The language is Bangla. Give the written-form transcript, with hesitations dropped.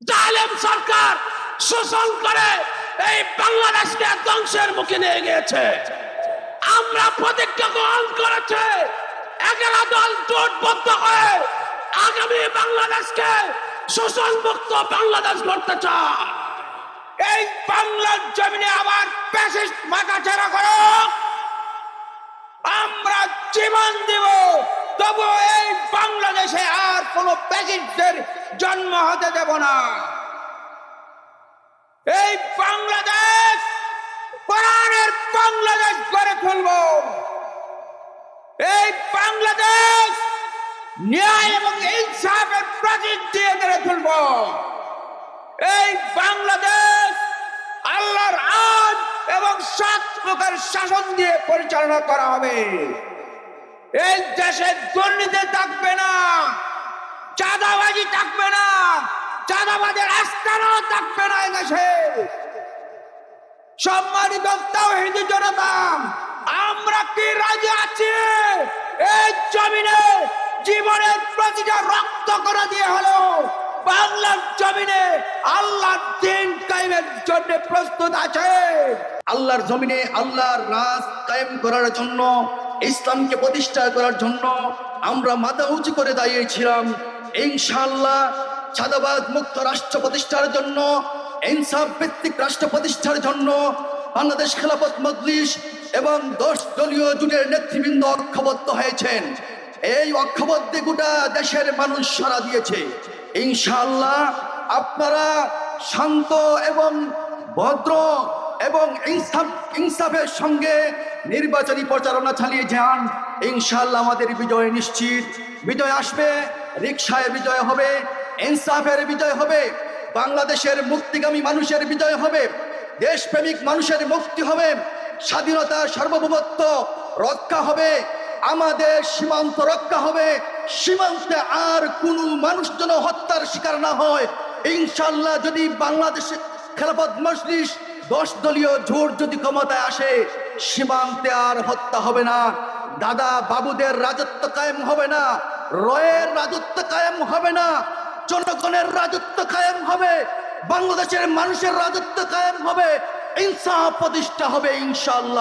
জালেম সরকার শোষণ করে এই বাংলাদেশকে ধ্বংসের মুখে নিয়ে গিয়েছে। আমরা প্রতিজ্ঞা গ্রহণ করেছে 11 দল জোটবদ্ধ হয়ে আগামী বাংলাদেশকে শোষণ মুক্ত বাংলাদেশ গড়তে চায়। এই বাংলার জমিনে আবার ফ্যাসিস্ট মাথাচাড়া করো, আমরা জীবন দেব, তবু এই বাংলাদেশে আর কোন ফ্যাসিস্টের জন্ম হতে দেব না। এই বাংলাদেশ কোরআনের বাংলাদেশ গড়ে তুলব। এই বাংলাদেশ ন্যায় এবং ইনসাফের প্রতীক দিয়ে গড়ে তুলব। এই বাংলাদেশ আল্লাহর আইন এবং সৎ লোকের শাসন দিয়ে পরিচালনা করা হবে। এই দেশে দুর্নীতি থাকবে না, চাঁদাবাজি থাকবে না, চাঁদাবাজের আস্তানাও থাকবে না। এই দেশে সম্মানিত তাওহীদি জনতা, আমরা কি রাজি আছি এই জমিনে জীবনের প্রতিটা রক্ত করে দিয়ে হলো বাংলার জমিনে আল্লাহর দ্বীন কায়েমের জন্য প্রস্তুত আছে? আল্লাহর জমিনে আল্লাহর রাজ কায়েম করার জন্য, ইসলামকে প্রতিষ্ঠা করার জন্য আমরা মাথা উঁচু করে দাঁড়িয়েছিলাম। ইনশাআল্লাহ চাঁদাবাজ মুক্ত রাষ্ট্র প্রতিষ্ঠার জন্য, ইনসাফ ভিত্তিক রাষ্ট্র প্রতিষ্ঠার জন্য বাংলাদেশ খেলাফত মজলিস এবং 10 দলীয় জোটের নেতৃবৃন্দ ঐক্যবদ্ধ হয়েছেন। এই ঐক্যবদ্ধে গোটা দেশের মানুষ সাড়া দিয়েছে। ইনশাআল্লাহ আপনারা শান্ত এবং ভদ্র এবং ইনসাফের সঙ্গে নির্বাচনী প্রচারণা চালিয়ে যান। ইনশাআল্লাহ আমাদের বিজয় নিশ্চিত। বিজয় আসবে, রিকশায় বিজয় হবে, ইনসাফের বিজয় হবে, বাংলাদেশের মুক্তিগামী মানুষের বিজয় হবে, দেশপ্রেমিক মানুষের মুক্তি হবে, স্বাধীনতা সার্বভৌমত্ব রক্ষা হবে, আমাদের সীমান্ত রক্ষা হবে, সীমান্তে আর কোনো মানুষ যেন হত্যার শিকার না হয়। ইনশাআল্লাহ যদি বাংলাদেশে খেলাফত মজলিস 10 দলীয় জোট যদি ক্ষমতায় আসে, সীমান্তে আর হত্যা হবে না, দাদা বাবুদের রাজত্ব কায়েম হবে না, রয়ের রাজত্ব কায়েম হবে না, জনগণের রাজত্ব কায়েম হবে, বাংলাদেশের মানুষের রাজত্ব কায়েম হবে, ইনসাফ প্রতিষ্ঠা হবে ইনশাআল্লাহ।